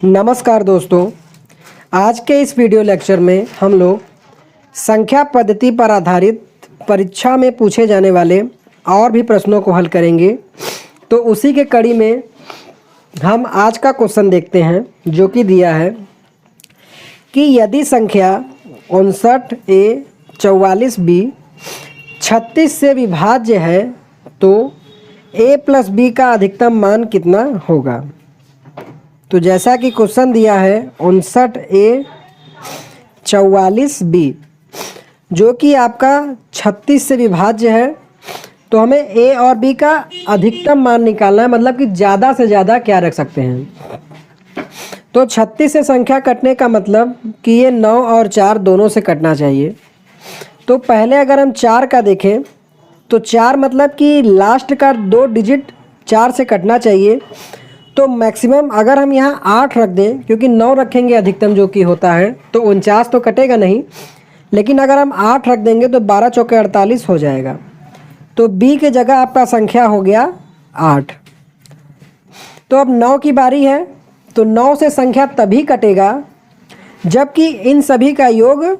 नमस्कार दोस्तों, आज के इस वीडियो लेक्चर में हम लोग संख्या पद्धति पर आधारित परीक्षा में पूछे जाने वाले और भी प्रश्नों को हल करेंगे। तो उसी के कड़ी में हम आज का क्वेश्चन देखते हैं, जो कि दिया है कि यदि संख्या 59A 44B 36 से विभाज्य है तो A प्लस B का अधिकतम मान कितना होगा। तो जैसा कि क्वेश्चन दिया है 59A 44B जो कि आपका 36 से विभाज्य है, तो हमें A और B का अधिकतम मान निकालना है, मतलब कि ज़्यादा से ज़्यादा क्या रख सकते हैं। तो 36 से संख्या कटने का मतलब कि ये 9 और 4 दोनों से कटना चाहिए। तो पहले अगर हम 4 का देखें तो 4 मतलब कि लास्ट का 2 डिजिट 4 से कटना चाहिए। तो मैक्सिमम अगर हम यहाँ 8 रख दें, क्योंकि 9 रखेंगे अधिकतम जो कि होता है, तो 49 तो कटेगा नहीं, लेकिन अगर हम 8 रख देंगे तो 12 चौके 48 हो जाएगा। तो B के जगह आपका संख्या हो गया 8। तो अब 9 की बारी है, तो 9 से संख्या तभी कटेगा जबकि इन सभी का योग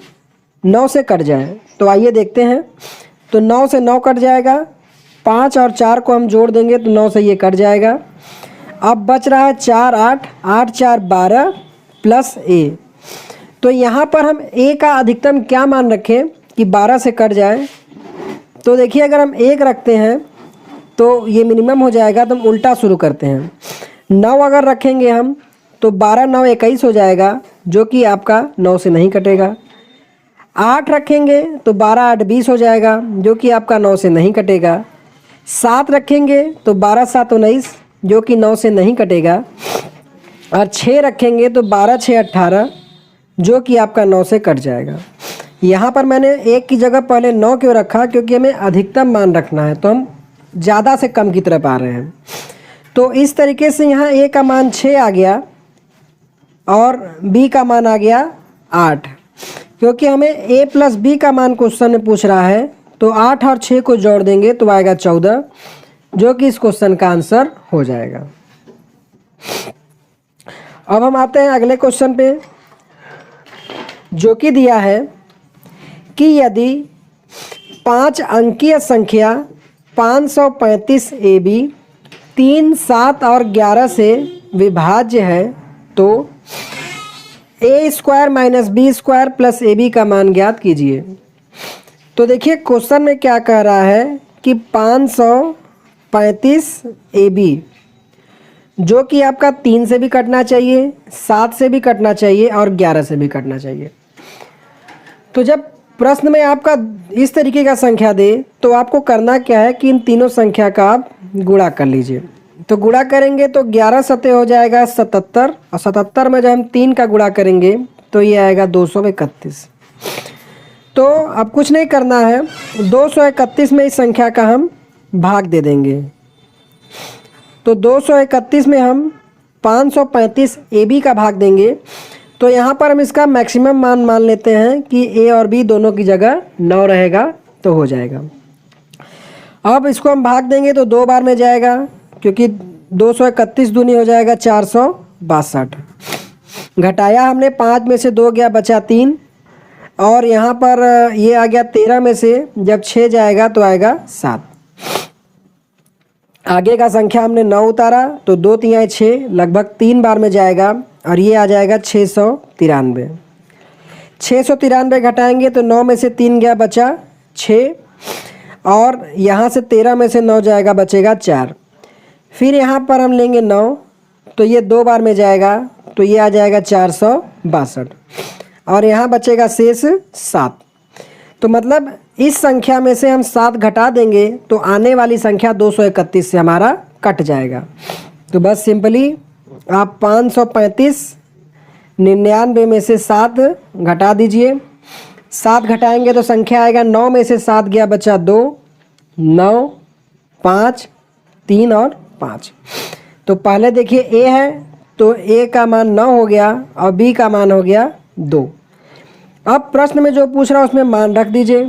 9 से कट जाए। तो आइए देखते हैं। तो 9 से 9 कट जाएगा, 5 और 4 को हम जोड़ देंगे तो 9 से ये कट जाएगा। अब बच रहा है 4 8 8 4 12 प्लस A। तो यहाँ पर हम A का अधिकतम क्या मान रखें कि 12 से कट जाए। तो देखिए, अगर हम 1 रखते हैं तो ये मिनिमम हो जाएगा, तो हम उल्टा शुरू करते हैं। 9 अगर रखेंगे हम तो 12 9 21 हो जाएगा, जो कि आपका 9 से नहीं कटेगा। 8 रखेंगे तो 12 8 20 हो जाएगा, जो कि आपका 9 से नहीं कटेगा। 7 रखेंगे तो 12 7 19, जो कि 9 से नहीं कटेगा। और 6 रखेंगे तो 12 6 18, जो कि आपका 9 से कट जाएगा। यहाँ पर मैंने 1 की जगह पहले 9 क्यों रखा, क्योंकि हमें अधिकतम मान रखना है, तो हम ज़्यादा से कम की तरफ आ रहे हैं। तो इस तरीके से यहाँ A का मान 6 आ गया और B का मान आ गया 8, क्योंकि हमें A प्लस B का मान क्वेश्चन में पूछ रहा है। तो 8 और 6 को जोड़ देंगे तो आएगा 14, जो कि इस क्वेश्चन का आंसर हो जाएगा। अब हम आते हैं अगले क्वेश्चन पे, जो कि दिया है कि यदि 5 अंकीय संख्या 535AB 3 7 और 11 से विभाज्य है तो A² minus B² plus AB का मान ज्ञात कीजिए। तो देखिए, क्वेश्चन में क्या कह रहा है कि 535AB जो कि आपका 3 से भी कटना चाहिए, 7 से भी कटना चाहिए और 11 से भी कटना चाहिए। तो जब प्रश्न में आपका इस तरीके का संख्या दे तो आपको करना क्या है कि इन तीनों संख्या का आप गुणा कर लीजिए। तो गुणा करेंगे तो 11 सते हो जाएगा 77, और 77 में जब हम 3 का गुणा करेंगे तो ये आएगा 231। तो अब कुछ नहीं करना है, 231 में इस संख्या का हम भाग दे देंगे। तो 231 में हम 535AB का भाग देंगे। तो यहाँ पर हम इसका मैक्सिमम मान लेते हैं कि A और B दोनों की जगह 9 रहेगा, तो हो जाएगा। अब इसको हम भाग देंगे तो 2 बार में जाएगा, क्योंकि 231 दूनी हो जाएगा 462। घटाया हमने, 5 में से 2 गया, बचा 3, और यहाँ पर ये आ गया 13 में से जब 6 जाएगा तो आएगा 7। आगे का संख्या हमने 9 उतारा तो 2 तिहाई 6, लगभग 3 बार में जाएगा, और ये आ जाएगा 693। 693 घटाएंगे तो 9 में से 3 गया, बचा 6, और यहाँ से 13 में से 9 जाएगा, बचेगा 4। फिर यहाँ पर हम लेंगे 9, तो ये 2 बार में जाएगा, तो ये आ जाएगा 462, और यहाँ बचेगा शेष 7। तो मतलब इस संख्या में से हम 7 घटा देंगे तो आने वाली संख्या 231 से हमारा कट जाएगा। तो बस सिंपली आप 535 99 में से 7 घटा दीजिए। 7 घटाएंगे तो संख्या आएगा 9 में से 7 गया, बचा 2, 9 5 3 और 5। तो पहले देखिए A है, तो A का मान 9 हो गया और B का मान हो गया 2। अब प्रश्न में जो पूछ रहा है उसमें मान रख दीजिए।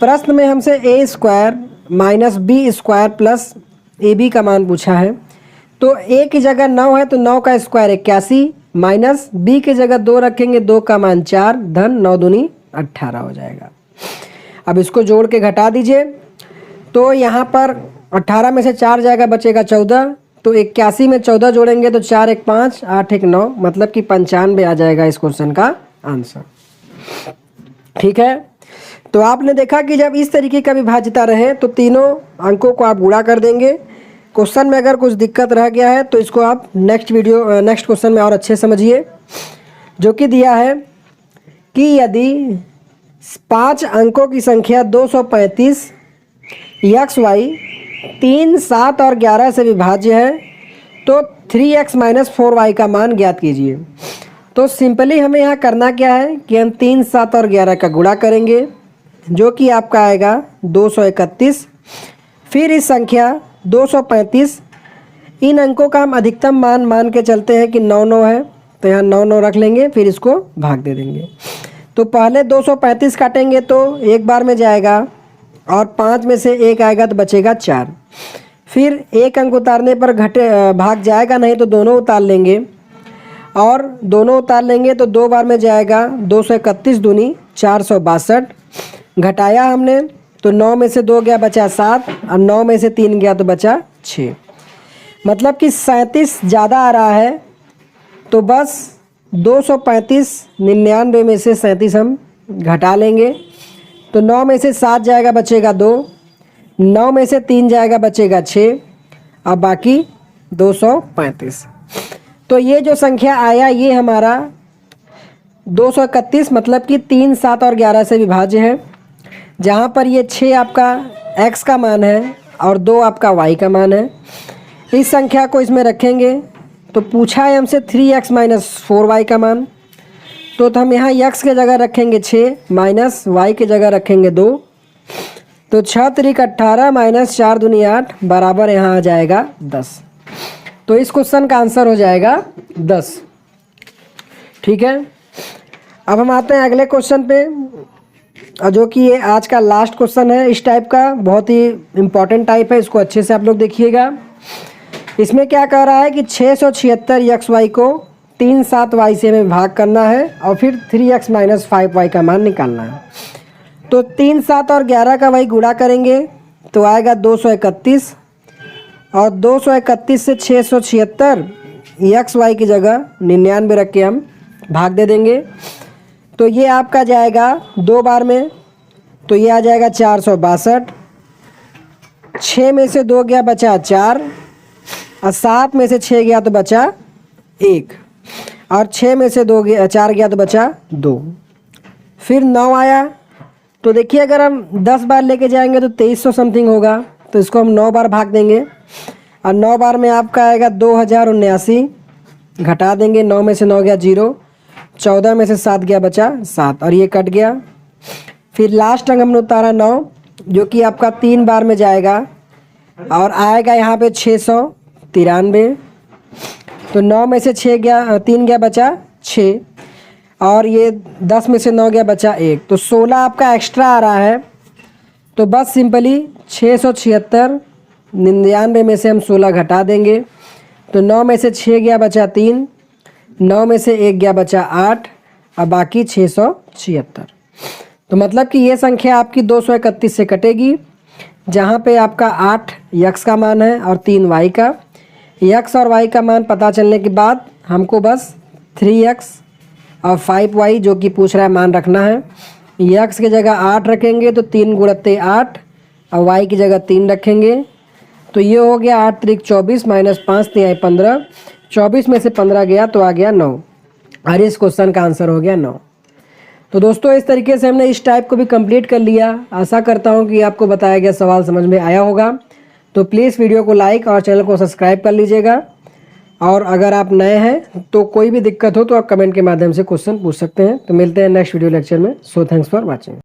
प्रश्न में हमसे A² minus B² plus AB का मान पूछा है। तो ए की जगह 9 है तो 9 का स्क्वायर 81 माइनस बी की जगह 2 रखेंगे, 2 का मान 4 धन 9 दूनी 18 हो जाएगा। अब इसको जोड़ के घटा दीजिए तो यहाँ पर 18 में से 4 जाएगा, बचेगा 14। तो 81 में 14 जोड़ेंगे तो 4 1 5 8 1 9, मतलब कि 95 आ जाएगा इस क्वेश्चन का आंसर। ठीक है, तो आपने देखा कि जब इस तरीके का विभाज्यता रहे तो तीनों अंकों को आप गुणा कर देंगे। क्वेश्चन में अगर कुछ दिक्कत रह गया है तो इसको आप नेक्स्ट क्वेश्चन में और अच्छे समझिए, जो कि दिया है कि यदि 5 अंकों की संख्या 235 एक्स वाई 3, 7 और 11 से विभाज्य है तो 3x - 4y का मान ज्ञात कीजिए। तो सिंपली हमें यहाँ करना क्या है कि हम 3, 7 और 11 का गुणा करेंगे, जो कि आपका आएगा 231। फिर इस संख्या 235, इन अंकों का हम अधिकतम मान के चलते हैं कि 9 9 है, तो यहाँ 9 9 रख लेंगे, फिर इसको भाग दे देंगे। तो पहले 235 काटेंगे तो एक बार में जाएगा और 5 में से 1 आएगा तो बचेगा 4। फिर एक अंक उतारने पर भाग जाएगा नहीं तो दोनों उतार लेंगे, और दोनों उतार लेंगे तो 2 बार में जाएगा। 231 दूनी 462, घटाया हमने तो 9 में से 2 गया बचा 7 और 9 में से 3 गया तो बचा 6, मतलब कि 37 ज़्यादा आ रहा है। तो बस 235 99 में से 37 हम घटा लेंगे तो 9 में से 7 जाएगा बचेगा 2, 9 में से 3 जाएगा बचेगा 6 और बाकी 235। तो ये जो संख्या आया ये हमारा 231, मतलब कि 3, 7 और 11 से विभाज्य है, जहाँ पर ये 6 आपका x का मान है और 2 आपका y का मान है। इस संख्या को इसमें रखेंगे तो पूछा है हमसे 3x - 4y का मान, तो हम यहाँ x के जगह रखेंगे 6 माइनस y के जगह रखेंगे 2, तो 6 3 18 माइनस 4 दूनी 8 बराबर यहाँ आ जाएगा 10। तो इस क्वेश्चन का आंसर हो जाएगा 10। ठीक है, अब हम आते हैं अगले क्वेश्चन पे, जो कि ये आज का लास्ट क्वेश्चन है इस टाइप का, बहुत ही इम्पॉर्टेंट टाइप है, इसको अच्छे से आप लोग देखिएगा। इसमें क्या कह रहा है कि 676 XY को 3, 7 Y से हमें भाग करना है और फिर 3x - 5y का मान निकालना है। तो 3, 7 और 11 का वही गुणा करेंगे तो आएगा 231, और 231 से 676 XY की जगह 99 रख के हम भाग दे देंगे। तो ये आपका जाएगा 2 बार में, तो ये आ जाएगा 462, 6 में से 2 गया बचा 4 और 7 में से 6 गया तो बचा 1 और 6 में से 4 गया तो बचा 2। फिर 9 आया तो देखिए अगर हम 10 बार लेके जाएंगे तो 2300 समथिंग होगा, तो इसको हम 9 बार भाग देंगे और 9 बार में आपका आएगा 2079, घटा देंगे, 9 में से 9 गया 0, 14 में से 7 गया बचा 7 और ये कट गया। फिर लास्ट अंक हमने उतारा 9, जो कि आपका 3 बार में जाएगा और आएगा यहाँ पे 693। तो 9 में से 3 गया बचा 6 और ये 10 में से 9 गया बचा 1, तो 16 आपका एक्स्ट्रा आ रहा है। तो बस सिंपली 676 99 में से हम 16 घटा देंगे, तो 9 में से 6 गया बचा 3, 9 में से 1 गया बचा 8 और बाकी 676। तो मतलब कि ये संख्या आपकी 231 से कटेगी, जहाँ पे आपका 8 x का मान है और 3 y का। x और y का मान पता चलने के बाद हमको बस 3x और 5y जो कि पूछ रहा है मान रखना है। x की जगह 8 रखेंगे तो 3 गुणते 8 और y की जगह 3 रखेंगे, तो ये हो गया 8 3 24 माइनस 5 3 15, 24 में से 15 गया तो आ गया 9 और इस क्वेश्चन का आंसर हो गया 9। तो दोस्तों इस तरीके से हमने इस टाइप को भी कंप्लीट कर लिया। आशा करता हूँ कि आपको बताया गया सवाल समझ में आया होगा। तो प्लीज़ वीडियो को लाइक और चैनल को सब्सक्राइब कर लीजिएगा, और अगर आप नए हैं तो कोई भी दिक्कत हो तो आप कमेंट के माध्यम से क्वेश्चन पूछ सकते हैं। तो मिलते हैं नेक्स्ट वीडियो लेक्चर में। So thanks for watching.